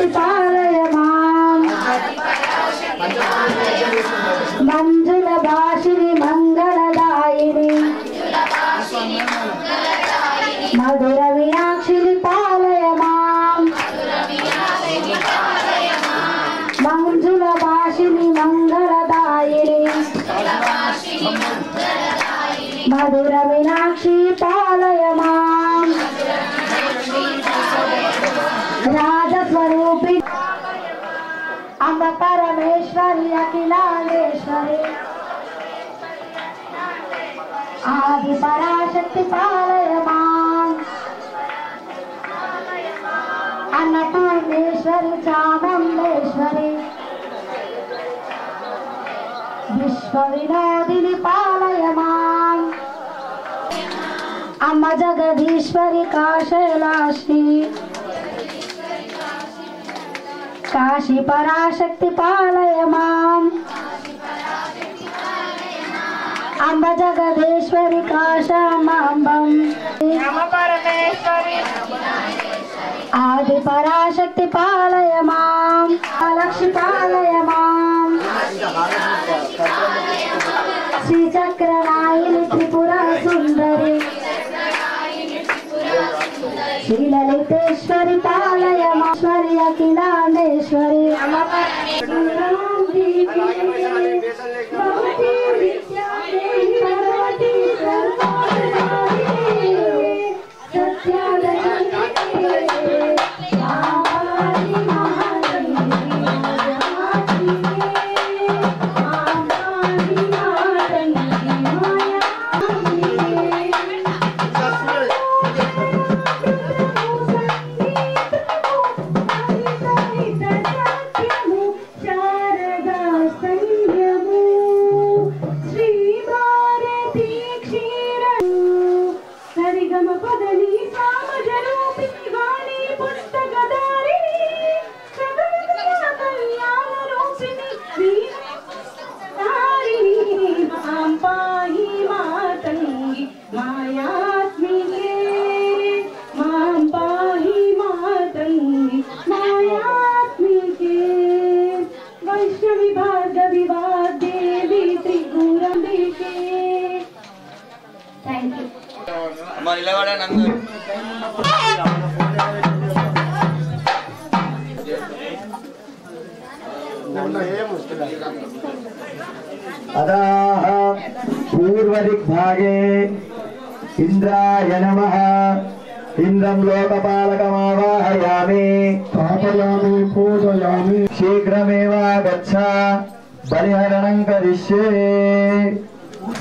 पराशक्ति पालय मां मंजुल भाषिणी मंगलदायिनी मधुर मीनाक्षिणी पालय मां मंजुल भाषिणी मंगलदायिनी मधुर मीनाक्षी पालय मां राजस्वरूपी अम्ब परमेश्वरी अखिलांडेश्वरी आदि पराशक्ति पालय मां अन्नपूर्णेश्वरी चामुंडेश्वरी विश्वविनोदिनी पालय मां अम्ब जगदीश्वरी काशैलाशी काशी पराशक्ति पालय मां अम्ब जगदेश्वरी काशामांबं आदि पराशक्ति पालय मां लक्ष्मी पालय मां श्री चक्रनायिनी त्रिपुरा सुंदरी श्री ललितेश्वरी पालय मां श्वरी अखिलांडेश्वरी अदाः पूर्वदिग्भागे इंद्राय नमः इंद्रं लोकपालकमावाहयामि स्थापयामि पूजयामि शीघ्रमेव गच्छ बलिहरणं करिष्ये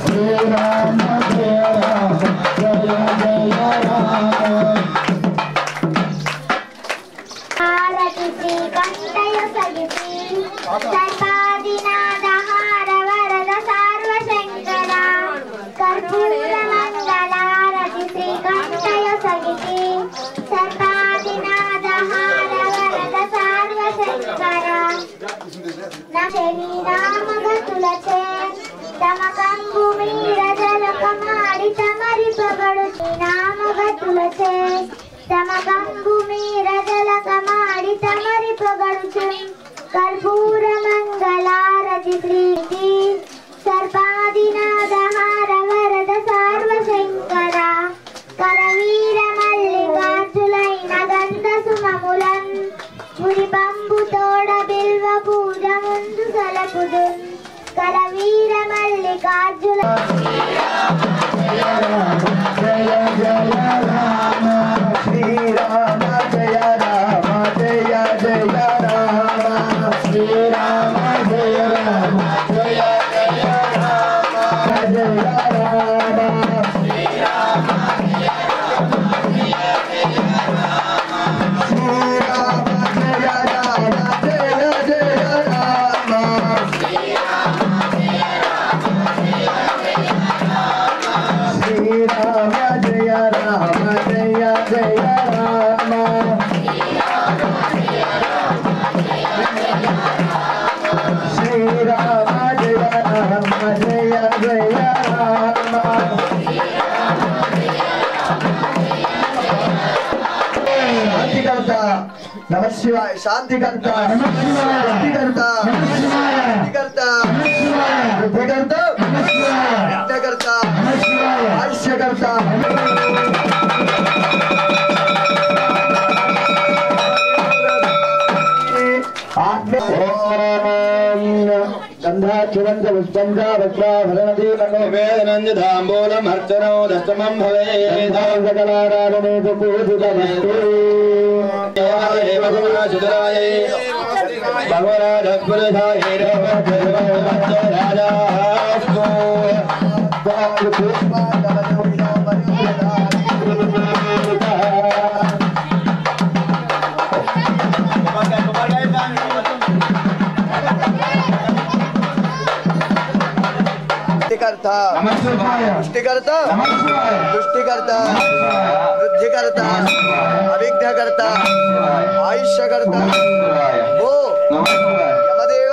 श्रीराम जय राम जय जय राम आरति श्रीकण्ठय सगिति सर्वादिनादहार वरद सार्वशङ्करा कर्पूरमङ्गलारति श्रीकण्ठय सगिति सर्वादिनादहार वरद सार्वशङ्करा न शरीरामगतुलचे तमकंबु मीरजलकमाडि तमरि पगडुचि नामगतुलचे तमकंबु मीरजलकमाडि तमरि पगडुचि कर्पूर मंगलारति श्रीति सर्वादिनादहार वरद सार्वशङ्करा करवीर मल्लिकार्जुनैन गंध सुममुलन् मुरिपंबु तोड बिल्व पूज मुंदु सलपुदुन् करवीर मल्लिकार्जुन जय जय राम श्रीराम जय राम जय जय राम श्रीराम जय राम जय जय राम जय राम श्रीराम जय राम जय जय राम श्रीराम जय राम जय जय राम श्रीराम श्रीराम जय राम जय जय राम श्रीराम जय राम जय जय राम नमः शिवाय शांतिकर्ता सृष्टिकर्ता सृष्टिकर्ता वृद्धिकर्ता यज्ञकर्ता आयुष्यकर्ता गंधाक्षरंच पुष्पंच वस्त्राभरणदीपनिवेदनं धाम्बूलम् अर्चनो दशमं भवेत् सकलाराधने तु पूजितमस्तु देवादेव गुणाशुधरायै भगवराजपुरुषाय राजास्तु पुष्टिकर्ता दुष्टिकर्ता वृद्धिकर्ता अविघ्नकर्ता आयुष्यकर्ता वो यमदेव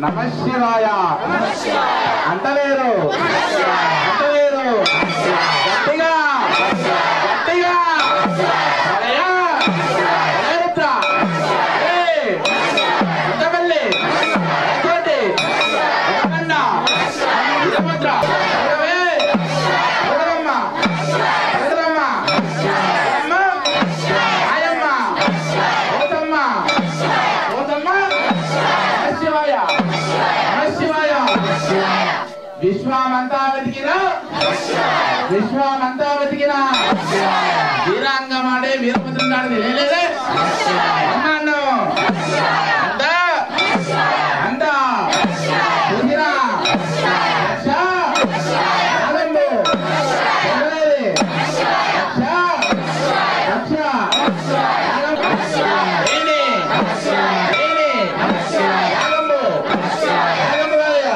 नमः शिवाय अंतलेरू अंतलेरू गट्टिगा गट्टिगा अरया अरेत्रा ए अंतमल्ली कोटे अंतमन्ना इरमद्र इरवे उडगम्म उडगम्म अम्मा आयम्म ओतम्म ओतम्म शिवाय विश्वामंता वेतिकिना विश्वामंता वेतिकिना वीरांगमाडे वीरभद्रनाडे लेलेदे अन्नानो अंदा अंदा सुधिरा रक्षा आनंदो लेलेदे रक्षा रक्षा एने एने आनंदो आनंदो वाया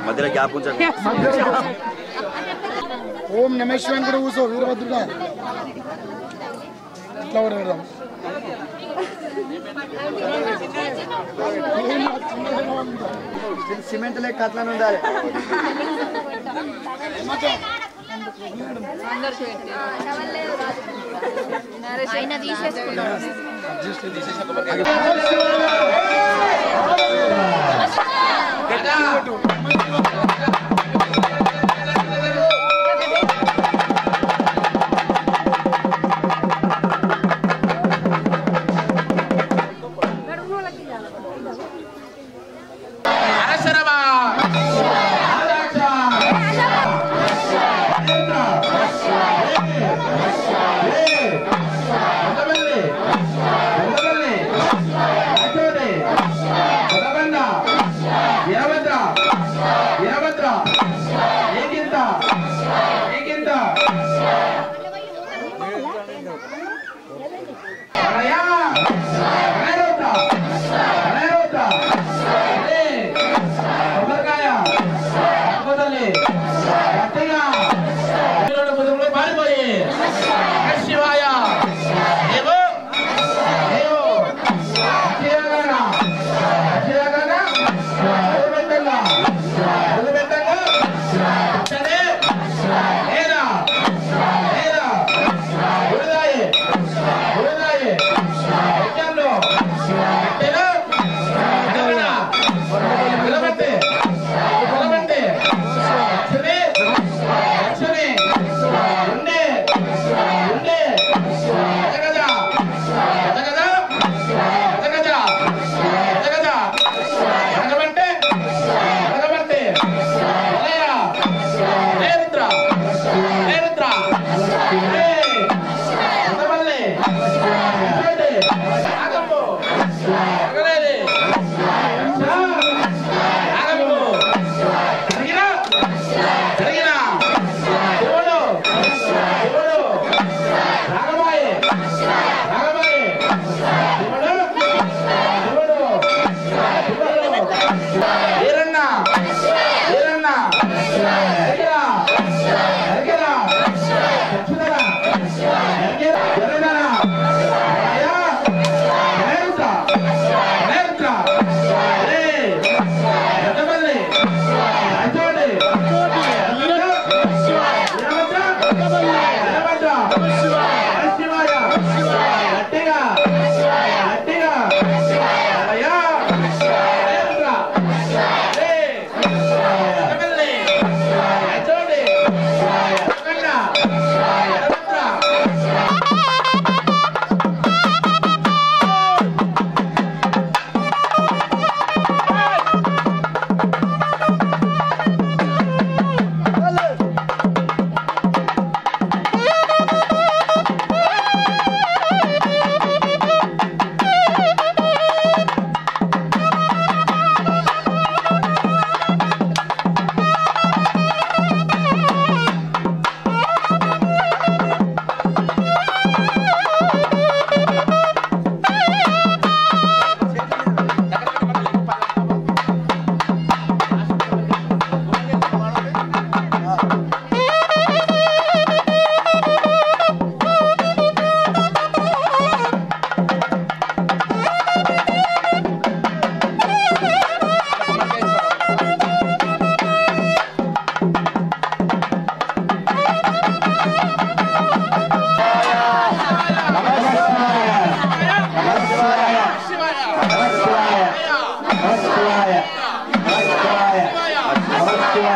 मध्य गैप ओम नमः शिवाय కూడా ఊసో వీరభద్రుడా ఇట్లా వరడం సిమెంట్ లే కట్లను ఉండాలి అందరూ చేయండి ఆయన తీసేసుకున్నాడు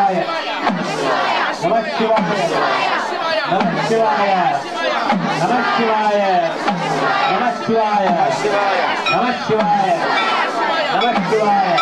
శివాయ నమః శివాయ నమః శివాయ నమః శివాయ నమః శివాయ నమః శివాయ నమః శివాయ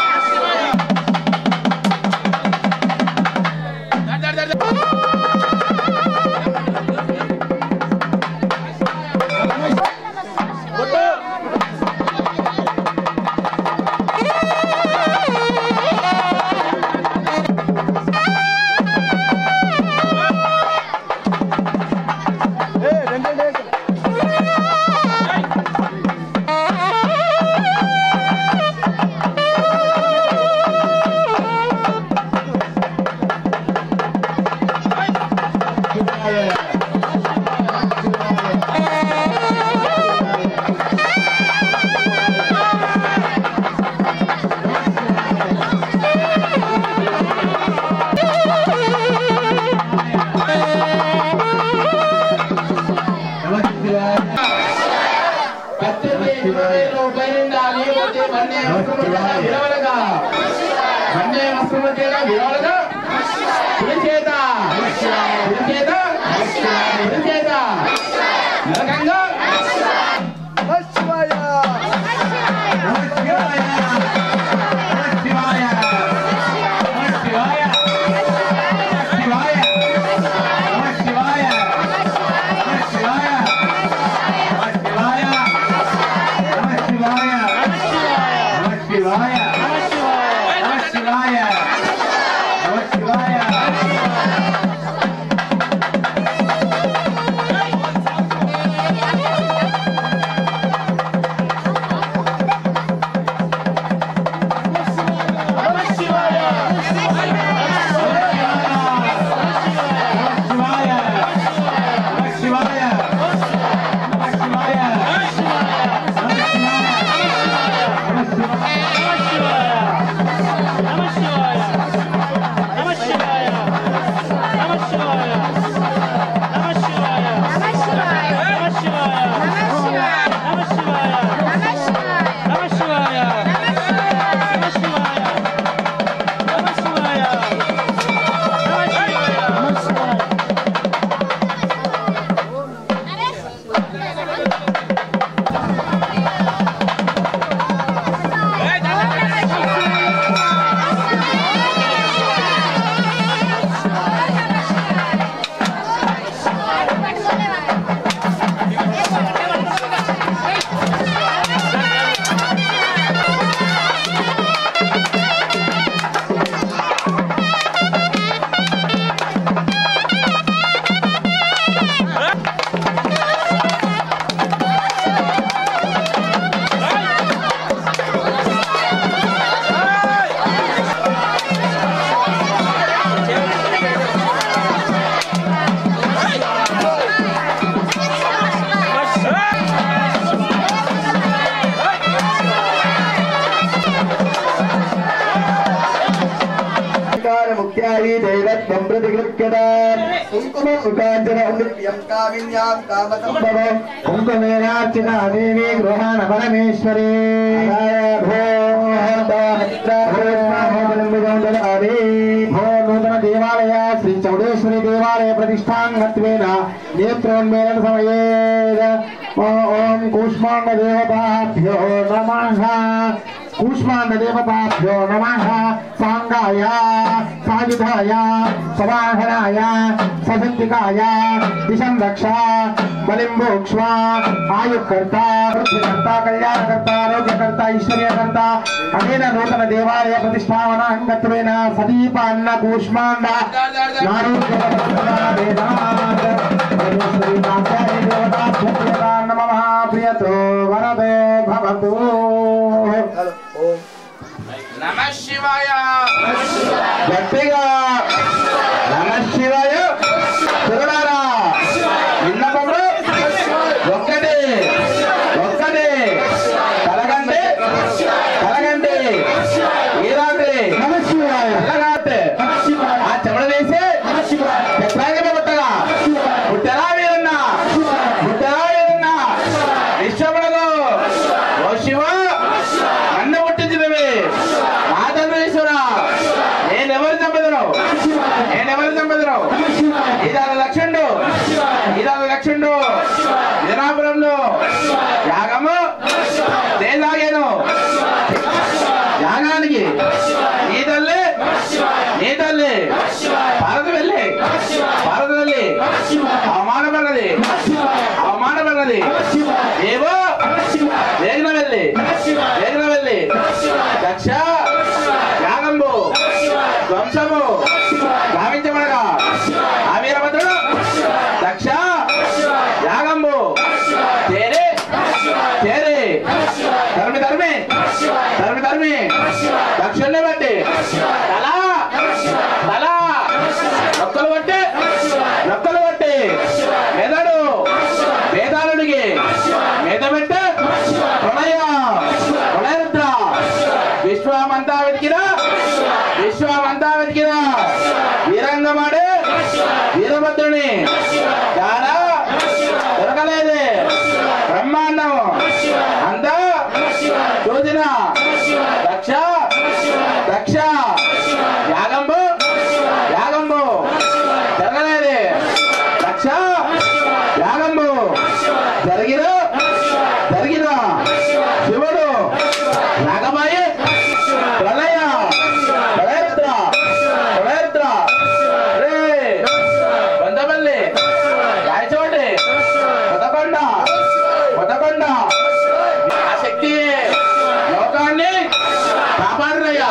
कुंकुमेनार्चिता देवी गृहाण परमेश्वरी भो नूतन देवालय श्री चौडेश्वरी देवालय प्रतिष्ठांगत्वेन नेत्रोन्मेलन समये ओम कूष्मांड देवताभ्यो नमः कूष्मांड देवताभ्यो नमः सांगाय सायुधाय सवाहनाय सशक्तिकाय दिशं रक्षा बलिं भोक्ष्वा आयुकर्ता वृद्धिकर्ता कल्याणकर्ता आरोग्यकर्ता ऐश्वर्यकर्ता अनेन नूतन देवालय प्रतिष्ठापनांगत्वेन सदीपान्न कूष्मांड नमः प्रियतो वरदो भवतु नमः शिवाय గట్టిగా నమః శివాయ చూడారా విన్నప్పుడు ఒక్కటే ఒక్కటే కలగండి కలగండి ఈ రాత్రి నమః శివాయ కలగాతే ఆ చెమడ వేసి చెప్పాలి కొట్టగా పుట్టరా వీరన్నా పుట్టరా వీరన్నా విశ్వములకు ఓ శివ నన్ను పుట్టించినవి మా తండ్రీశ్వర నేనెవరు చంపదను నేనెవరు చంపదును ఇదాల లక్షణుడు జనాపురంలో యాగము తేలాగాను యాగానికి నీ తల్లి భారత వెళ్ళి అవమానపడినది ఏవో వేగన వెళ్ళి దక్ష యాగంబు ధ్వంసము గావించబడగా ఆ వీరభద్రుడు దక్ష యాగంబు చేరి తరిమి దక్షుల్ని బట్టి తల నొక్కలు కొట్టి మెదడు వేదాలుడికి మీద పెట్టే ప్రళయరుద్ర విశ్వమంతా వెతికినా వీరంగమాడే వీరభద్రుని చాలా దొరకలేదు బ్రహ్మాండం అంతా చూసిన దక్ష యాగంబు జరగలేదు దక్ష యాగంబు జరిగిన శివుడు నాగమాయి ప్రళయరుద్ర రే బందపల్లి రాయచోటి కొత్తకొండ ఆ శక్తి లోకాన్ని కాపాడునయ్యా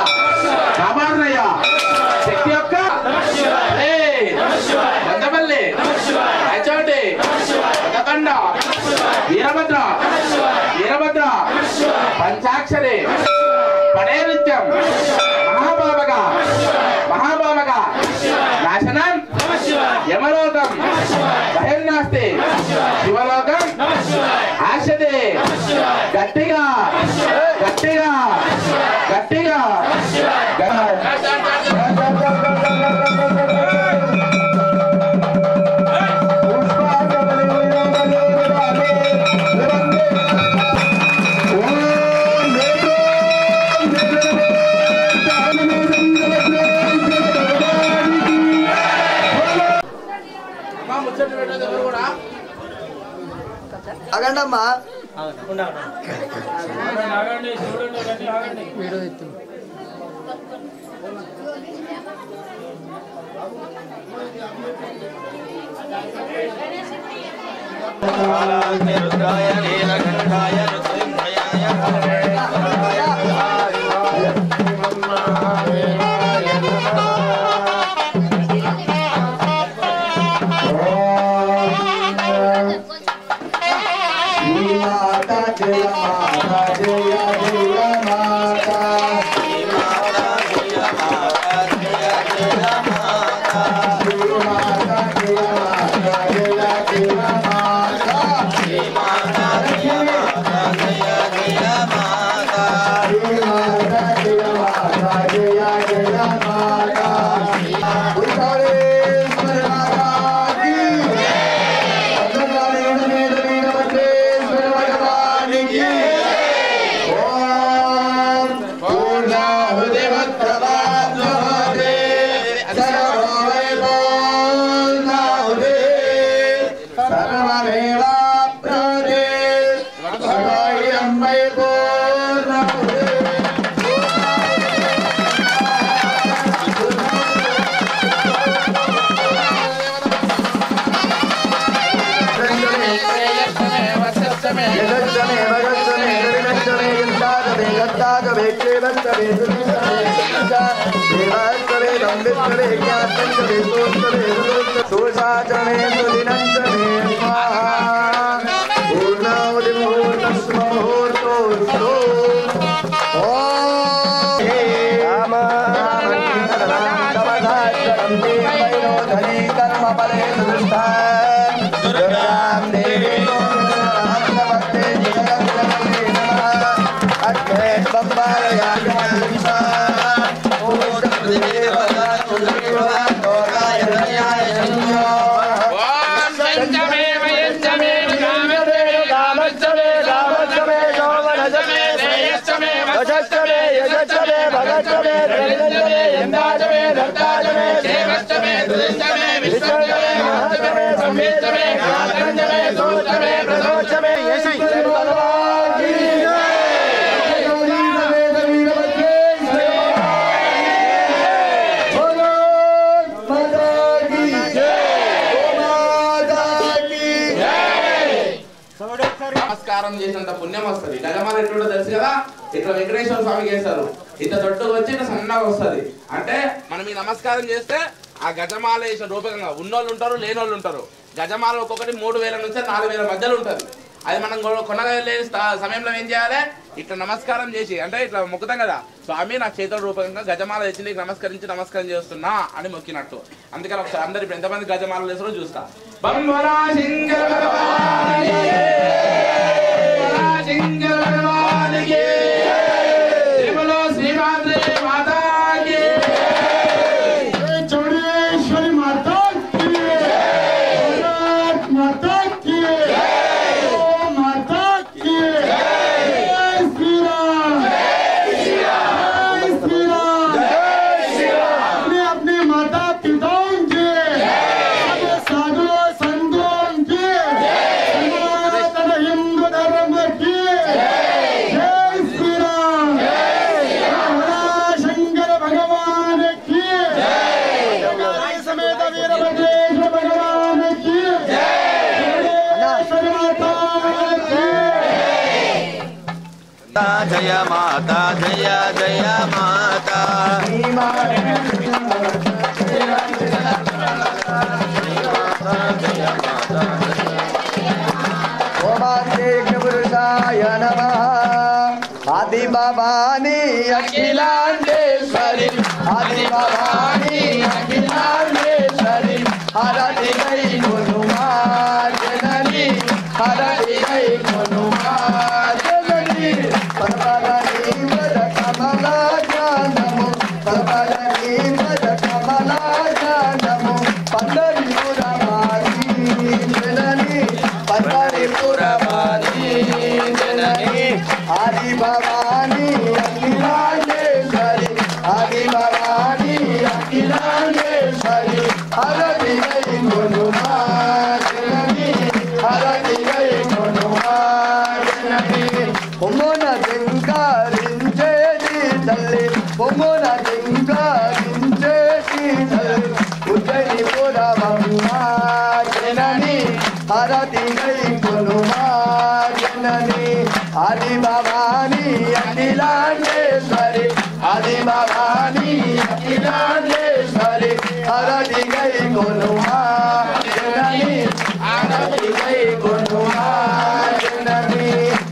శక్తి యొక్క బందపల్లి రాయచోటి కొత్తకొండ వీరభద్ర పంచాక్షరి పడే నిత్యం మహాభావగా నాశనం యమలోకం భయం నాస్తి శివలోకం ఆశతే గట్టిగా అగండమ్మా यशस्वे भगस्वे నమస్కారం చేసినంత పుణ్యం వస్తుంది. గజమాల ఎట్లుంటో తెలుసు కదా, ఇట్లా వెంకటేశ్వర స్వామికి వేస్తారు, ఇంత దొడ్డుకు వచ్చి ఇట్లా సన్నగా వస్తుంది. అంటే మనం ఈ నమస్కారం చేస్తే ఆ గజమాల వేసిన రూపకంగా ఉన్నోళ్ళు ఉంటారు, లేనోళ్ళు ఉంటారు. గజమాల ఒక్కొక్కటి 3000 నుంచి 4000 మధ్యలో ఉంటుంది. అది మనం కొనగలే సమయంలో ఏం చేయాలి, ఇట్లా నమస్కారం చేసి, అంటే ఇట్లా మొక్కుతాం కదా, స్వామి నా చేతుల రూపకంగా గజమాల తెచ్చి నీకు నమస్కారం చేస్తున్నా అని మొక్కినట్టు. అందుకని ఒకసారి అందరు ఇప్పుడు ఎంతమంది గజమాలలు వేసారో చూస్తా. చౌడేశ్వరి మాతా जय माता जय जय माता पुरुषाय नमः आदि भवानी अखिलांडेश्वरी आदि भवानी अखिलांडेश्वरी हरति गई गुनुमा जननी हरति गई गुनुमा जननी परपरनी पद कमला जानमु परपरनी पद कमला जानमु पंडरीपुरवासी जननी पंडरीपुरवासी जननी आदि भवानी अखिलांडेश्वरी आदि भवानी अखिलांडेश्वरी हरति गई गुनुमा जननी हरति गई गुनुमा जननी उम्मुन धिंकारिंचेदी तल्ली उम्मुन धिंकारिंचेदी तल्ली उज्जयिपुरमम्म जननी हरति गई गुनुमा जननी आदि भवानी अखिलांडेश्वरी आदि भवानी अखिलांडेश्वरी हरति गई गुनुमा जननी हरति गई गुनुमा जननी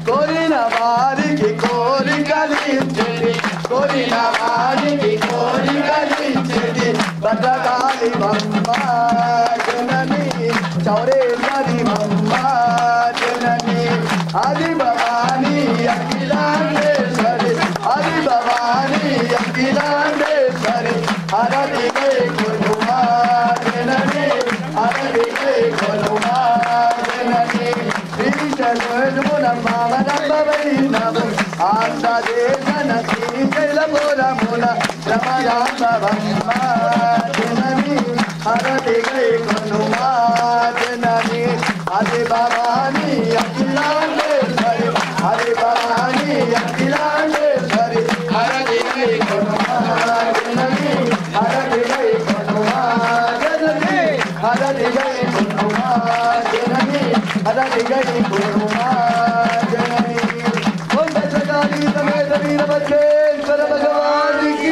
कोरिना वारी की कोरी कलिंचेदी कोरिना वारी की कोरी कलिंचेदी भद्रकाली मम्मा जननी चौरेश्वरी मम्मा जननी आदि भवानी अखिलांडेश्वरी आदि भवानी अखिलांडेश्वरी हरति गई गुनुमा जननी हरति गई गुनुमा जननी श्रीशैलमुनमामनम्बवैनमु आन्धदेशनसी शैलपुरमुन रमणाम्बवम्मा जननी हरति गई गुनुमा जननी आदि भवानी अखिलांडेश्वरी आदि भवानी अखिलांडेश्वरी हरति गई गुनुमा जननी हरति गई गुनुमा जननी हरति गई गुनुमा जननी हरति गई गुनुमा जननी ओम भद्रकाली समेत वीरभद्रेश्वर भगवान की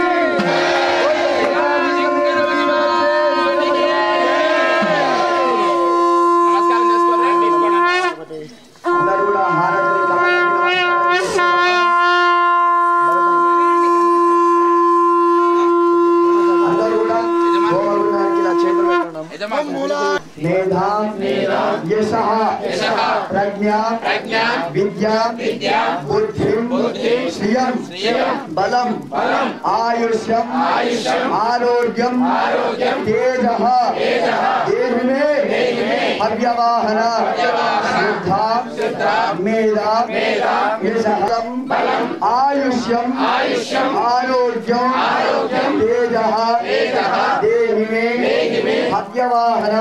प्रज्ञा विद्या बुद्धिं श्रियं बलं आयुष्यं आरोग्यं तेजः देहि मे अव्यवाहन शुद्धा मेधा यशः आयुष्यं आरोग्यं तेजः देहि मे हव्यवाहन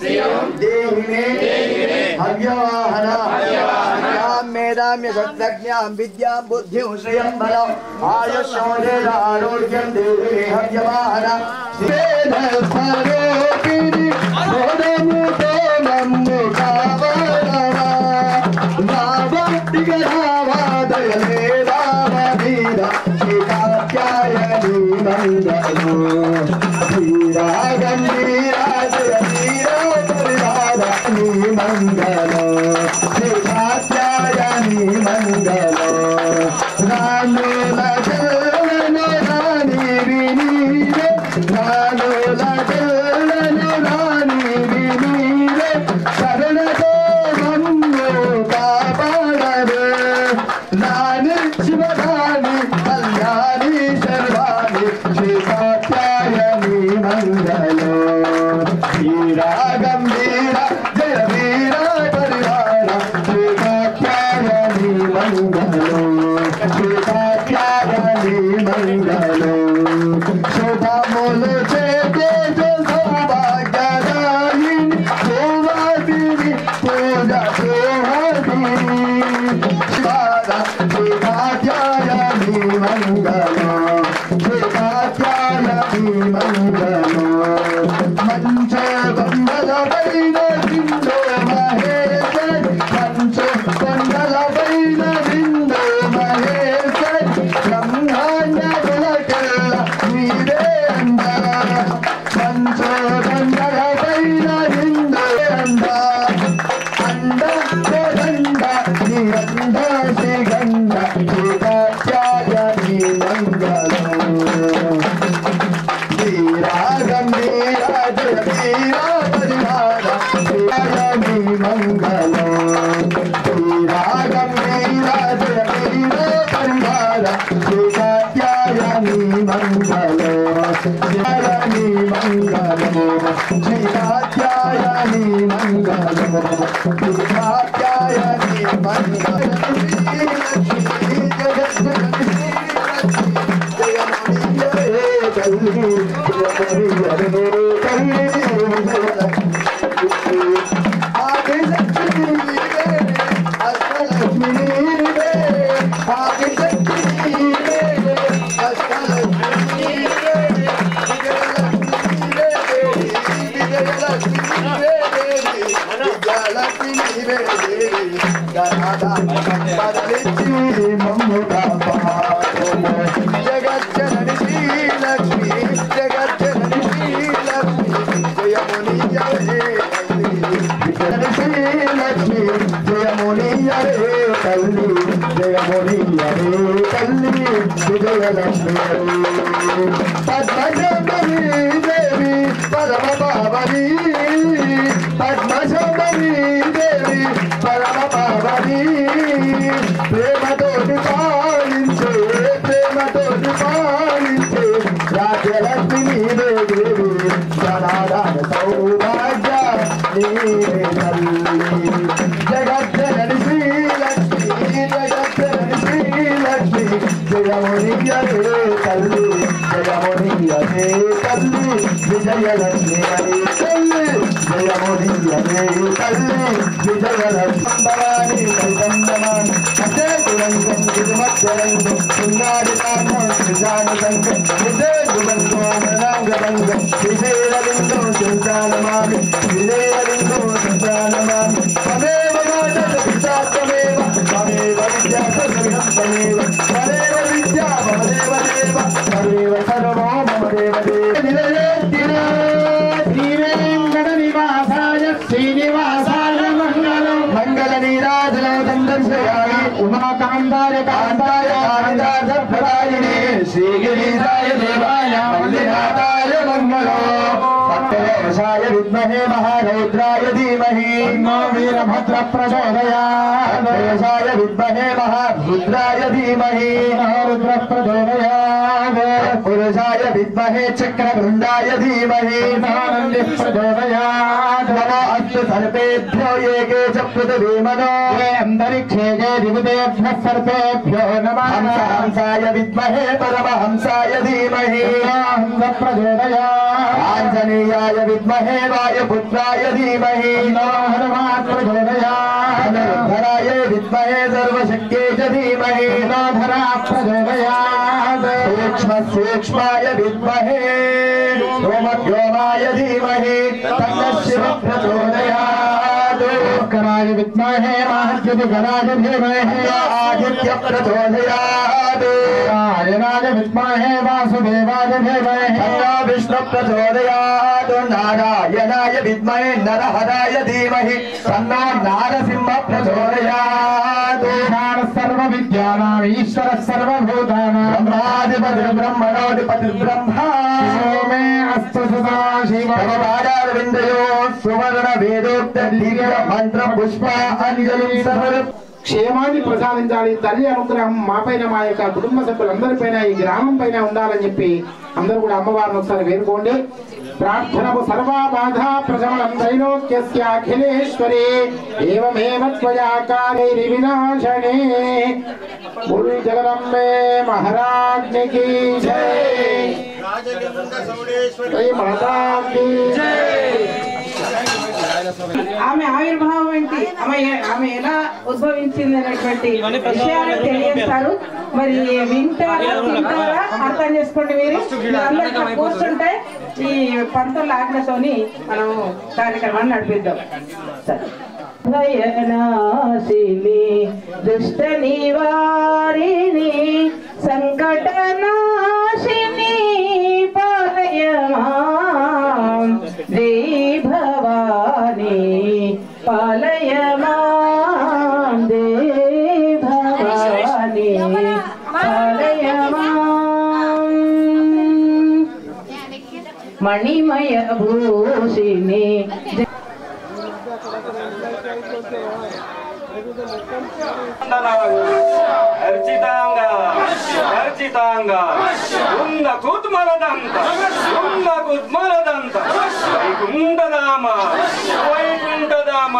श्रियं देहि मे हव्यवाहन मेधाम्य शब्दज्ञां विद्यां बुद्धिं श्रियं बलम् आयुष्यौर्यं देहि मे हव्यवाहन वेदस्वरूपिणि बोधमुतो नम्मुखावनवा नावतिगरावादयले रामवीरा श्रीकात्यायनी मङ्गलो श्रीरागम्भीरा जय वीरा परिवारानी मङ्गलो श्रीकात्यायनी मङ्गलो रानुलजलनो रानी विनीरे रानुलजलनो रानी विनीरे शरणतो मम्मो कापाडवे रानी शिवरानी कल्याणी सर्वाणी श्रीकात्यायनी मङ्गलो श्रीरागम्भीरा जय वीरा परिवारा श्रीकात्यायनी मङ्गलो श्रीकात्यायनी मङ्गलो शोभामूलो चेते जो सौभाग्यदायिनी शोभादिनी पूजा शोभादिनी शिवारा श्रीकात्यायनी मङ्गलो श्रीकात्यायनी मङ्गलो मंच बंदल बैन बिंदो महेश्वर मंच बंदल बैन बिंदो महेश्वर ब्रह्मांड गुलकल नीरे अंदर मंच बंदल बैन बिंदो अंदर अंड निरंद श्रीगंध श्रीकात्यायनी मंगलो श्रीरागम्भीरा जय वीरा परिवारा श्रीकात्यायनी मंगलो श्रीरागम्भीरा जय वीरा परिवारा श्रीकात्यायनी मंगलो श्रीकात्यायनी मंगलो श्रीकात्यायनी मंगलो श्रीकात्यायनी मंगलो जगज्जननी श्रीलक्ष्मी जगज्जननी श्रीलक्ष्मी जयमुनि जय श्रीलक्ष्मी जयमुनि जय कल्ली जयमुनि जय कल्ली विजयलक्ष्मी पद्मजमनी देवी परम पावनी पद्मजमनी देवी परम पावनी प्रेमतोటి పాలించే ప్రేమతోటి పాలించే రాజ్యలక్ష్మి దేవి సనాతన సౌభాగ్య నీవే తల్లి జగజ్జనని శ్రీలక్ష్మి జగజ్జనని శ్రీలక్ష్మి జయముని జయ తల్లి జయముని జయ తల్లి విజయలక్ష్మి హరి తల్లి జయముని జయ తల్లి విజయలక్ష్మి భవాని కైతందమాని రంగం గిరిమత్యరంగం సుందారితామం శ్రీజానరంగం విజయగుబంధో మనాంగరంగం విజయలింగో సంచానమామి విజయలింగో సంచానమామి తమేవ మాతః పితాత్మేవ తమేవ విద్యా సర్వం తమేవ తమేవ విద్యా మమదేవ దేవ తమేవ సర్వో మమదేవ దేవ నిలయేత్తిన శ్రీవేంకట నివాసాయ శ్రీనివాసాయ మంగళం మంగళ నీరాజనం సందర్శయామి ఉమాకాంతాయ కాంతాయ కాంతార్థప్రదాయినే శ్రీగిరీశాయ దేవాయ మల్లినాథాయ మంగళో సత్యదేశాయ విద్మహే మహారౌద్రాయ ధీమహి తన్నో వీరభద్ర ప్రచోదయాత్ దేశాయ విద్మహే మహారుద్రాయ ధీమహి రుద్ర ప్రచోదయాత్ పురుషాయ విద్మహే చక్రవృందాయ ధీమహి నంది ప్రచోదయాత్ నమో అస్తు సర్వేభ్యో ఏకే చ పృథివీమనో అంతరిక్షే దివిదేభ్యః సర్వేభ్యో నమః హంసాయ విద్మహే పరమహంసాయ ధీమహి హంస ప్రచోదయాత్ आंजनेयाय विद्महे वायुपुत्राय धीमहि धराय विद्महे सर्वशक्त्यै च धीमहि सूक्ष्माय विद्महे सोमव्योमाय धीमहि तन्नः शिवः प्रचोदयात् कराय विद्महे महाद्युतिगणाय धीमहि आदित्य प्रचोदयात् आर्यनाय विद्महे वासुदेवाय धीमहि तन्नो विष्णु प्रचोदयात् नारायणाय विद्महे नरहराय धीमहि तन्नो नारसिंह प्रचोदयात् सर्वविद्यानाम् ईश्वरः सर्वभूतानां ब्रह्मणोऽधिपतिर्ब्रह्मा मे अस्तु सदाशिवविन्दयो सुवर्ण वेदोक्त दिव्य मंत्र पुष्प अंजलिं सर्व క్షేమాన్ని ప్రసాదించాలి. తల్లి అనుగ్రహం మాపైన మా యొక్క కుటుంబ సభ్యులందరిపైన ఈ గ్రామం పైన ఉండాలని చెప్పి అందరూ కూడా అమ్మవారిని ఒకసారి వేడుకోండి. ప్రార్థనకు సర్వా బాధా ప్రశమనం త్రైలోక్యస్య అఖిలేశ్వరి ఏవమేవ త్వయా కాలైరి వినాశనే. బోల్ జగదంబే మహారాజ్ఞి కీ జై. జై మాతా కీ జై. ఆమె ఆవిర్భావం ఏంటి, ఆమె ఎలా ఉద్భవించింది అనేటువంటి విషయాన్ని తెలియజేస్తారు. మరి వింటారా తింటారా అర్థం చేసుకోండి. మీరు అందరూ కూర్చుంటే ఈ పంతుల ఆజ్ఞతోని మనం కార్యక్రమాన్ని నడిపిద్దాం. భయనాశిని దుష్ట నివారిణి సంకటనాశిని పాలయమా దే భవాని పాలయమా దే భవాని పాలయమా. మణిమయ భూషిణి అర్చితాంగా అర్చితాంగా ఉంద కుద్మలదంత ఉంద కుద్మలదంత వైకుంఠధామ వైకుంఠధామ.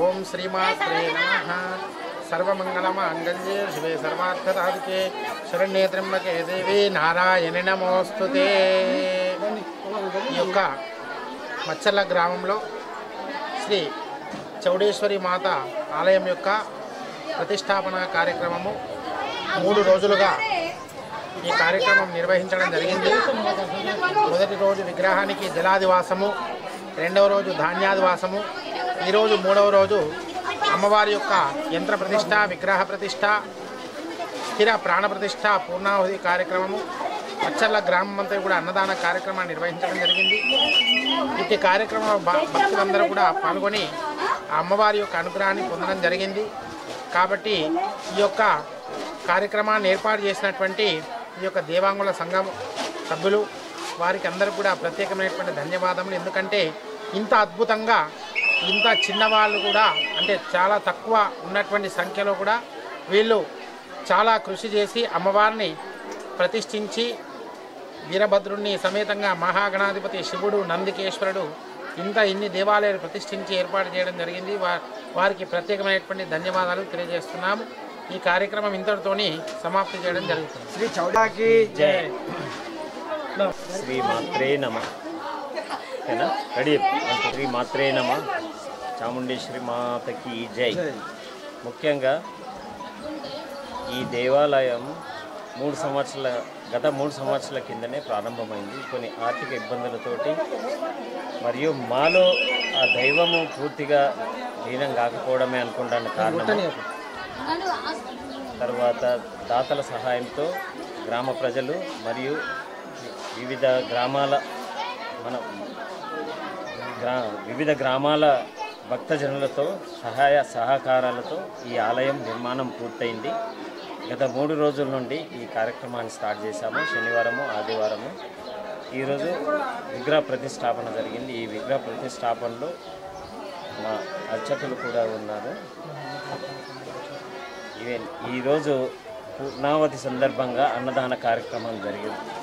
ओम श्रीमात्रे नमः. सर्वमंगलमांगल्ये शिवे सर्वार्थसाधिके शरण्ये त्र्यंबके देवी नारायणि नमोस्तुते. ఈ యొక్క మచ్చర్ల గ్రామంలో శ్రీ చౌడేశ్వరి మాత ఆలయం యొక్క ప్రతిష్టాపన కార్యక్రమము 3 రోజులుగా ఈ కార్యక్రమం నిర్వహించడం జరిగింది. మొదటి రోజు విగ్రహానికి జలాదివాసము, రెండవ రోజు ధాన్యాదివాసము, ఈరోజు 3వ రోజు అమ్మవారి యొక్క యంత్ర ప్రతిష్ట, విగ్రహ ప్రతిష్ట, స్థిర ప్రాణ ప్రతిష్ట, పూర్ణాహుతి కార్యక్రమము మచ్చర్ల గ్రామం అంతా కూడా అన్నదాన కార్యక్రమాన్ని నిర్వహించడం జరిగింది. ఇట్టి కార్యక్రమంలో భక్తులందరూ కూడా పాల్గొని ఆ అమ్మవారి యొక్క అనుగ్రహాన్ని పొందడం జరిగింది. కాబట్టి ఈ యొక్క కార్యక్రమాన్ని ఏర్పాటు చేసినటువంటి ఈ యొక్క దేవాంగుల సంఘం సభ్యులు వారికి అందరూ కూడా ప్రత్యేకమైనటువంటి ధన్యవాదములు. ఎందుకంటే ఇంత అద్భుతంగా ఇంత చిన్నవాళ్ళు కూడా అంటే చాలా తక్కువ ఉన్నటువంటి సంఖ్యలో కూడా వీళ్ళు చాలా కృషి చేసి అమ్మవారిని ప్రతిష్ఠించి వీరభద్రుణ్ణి సమేతంగా మహాగణాధిపతి శివుడు నందికేశ్వరుడు ఇన్ని దేవాలయాలు ప్రతిష్ఠించి ఏర్పాటు చేయడం జరిగింది. వారికి ప్రత్యేకమైనటువంటి ధన్యవాదాలు తెలియజేస్తున్నాము. ఈ కార్యక్రమం ఇంతటితోని సమాప్తి చేయడం జరుగుతుంది. శ్రీ చౌడాకి జై. శ్రీ మాత్రే నమః. ఓకేనా? రెడీ? శ్రీ మాత్రే నమః. చాముండేశ్వరి మాతకి జై. ముఖ్యంగా ఈ దేవాలయం గత 3 సంవత్సరాల కిందనే ప్రారంభమైంది. కొన్ని ఆర్థిక ఇబ్బందులతోటి మరియు మాలో ఆ దైవము పూర్తిగా లీనం కాకపోవడమే అనుకుంటాను కారణం. తర్వాత దాతల సహాయంతో గ్రామ ప్రజలు మరియు వివిధ గ్రామాల భక్తజనులతో సహాయ సహకారాలతో ఈ ఆలయం నిర్మాణం పూర్తయింది. గత 3 రోజుల నుండి ఈ కార్యక్రమాన్ని స్టార్ట్ చేశాము. శనివారము ఆదివారము. ఈరోజు విగ్రహ ప్రతిష్టాపన జరిగింది. ఈ విగ్రహ ప్రతిష్టాపనలో మా అర్చకులు కూడా ఉన్నారు. ఈరోజు పూర్ణావతి సందర్భంగా అన్నదాన కార్యక్రమం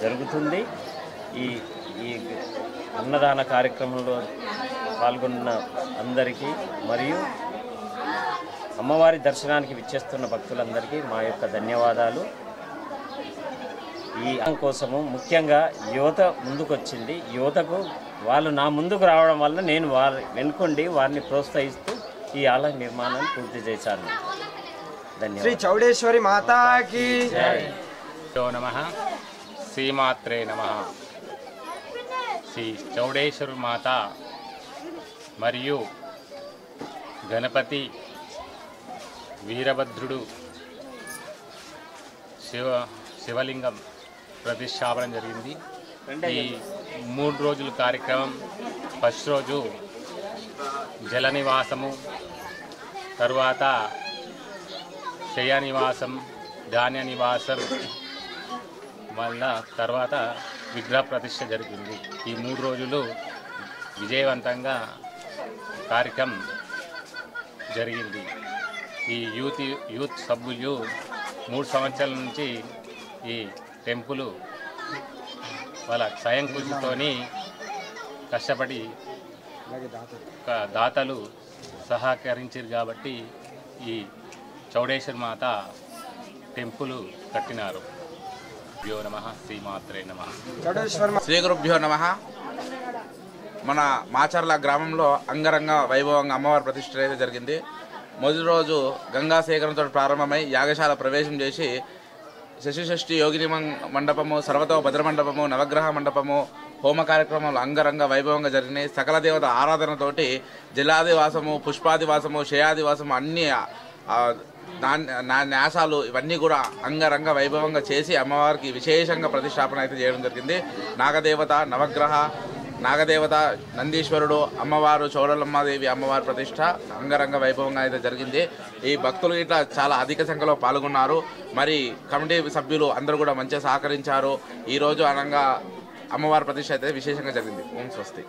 జరుగుతుంది. ఈ అన్నదాన కార్యక్రమంలో పాల్గొన్న అందరికీ మరియు అమ్మవారి దర్శనానికి విచ్చేస్తున్న భక్తులందరికీ మా యొక్క ధన్యవాదాలు. ఈ కోసము ముఖ్యంగా యువత ముందుకొచ్చింది. యువతకు వాళ్ళు నా ముందుకు రావడం వల్ల నేను వెనుకొండి వారిని ప్రోత్సహిస్తూ ఈ ఆలయ నిర్మాణాన్ని పూర్తి చేశాను. ధన్యవాదాలు. శ్రీ చౌడేశ్వరి మాతాకి జై. నమః. శ్రీమాత్రే నమః. శ్రీ చౌడేశ్వరి మాత మరియు గణపతి వీరభద్రుడు శివలింగం ప్రతిష్టాపన జరిగింది. ఈ 3 రోజుల కార్యక్రమం ఫస్ట్ రోజు జల నివాసము, తరువాత శయ నివాసం, ధాన్య నివాసం, మళ్ళా తర్వాత విగ్రహ ప్రతిష్ఠ జరిగింది. ఈ 3 రోజులు విజయవంతంగా కార్యక్రమం జరిగింది. ఈ యూత్ సభ్యులు 3 సంవత్సరాల నుంచి ఈ టెంపుల్ వాళ్ళ స్వయం కృషితోని కష్టపడి దాతలు సహకరించారు కాబట్టి ఈ చౌడేశ్వరి మాత టెంపుల్ కట్టినారు. గురుభ్యో నమః. శ్రీమాత్రే నమః. శ్రీ గురుభ్యో నమః. మన మాచర్ల గ్రామంలో అంగరంగ వైభవంగా అమ్మవారి ప్రతిష్ఠ అయితే జరిగింది. మొదటి రోజు గంగా సేకరణతో ప్రారంభమై యాగశాల ప్రవేశం చేసి శశిషష్ఠి యోగిని మండపము, సర్వతో భద్ర మండపము, నవగ్రహ మండపము, హోమ కార్యక్రమాలు అంగరంగ వైభవంగా జరిగినాయి. సకల దేవత ఆరాధనతోటి జలాదివాసము, పుష్పాదివాసము, శయాదివాసము అన్ని న్యాసాలు ఇవన్నీ కూడా అంగరంగ వైభవంగా చేసి అమ్మవారికి విశేషంగా ప్రతిష్టాపన అయితే చేయడం జరిగింది. నాగదేవత, నవగ్రహ, నాగదేవత, నందీశ్వరుడు, అమ్మవారు, చౌడలమ్మాదేవి అమ్మవారి ప్రతిష్ట అంగరంగ వైభవంగా అయితే జరిగింది. ఈ భక్తులు ఇట్లా చాలా అధిక సంఖ్యలో పాల్గొన్నారు. మరి కమిటీ సభ్యులు అందరూ కూడా మంచిగా సహకరించారు. ఈరోజు అనంగా అమ్మవారి ప్రతిష్ట అయితే విశేషంగా జరిగింది. ఓం స్వస్తి.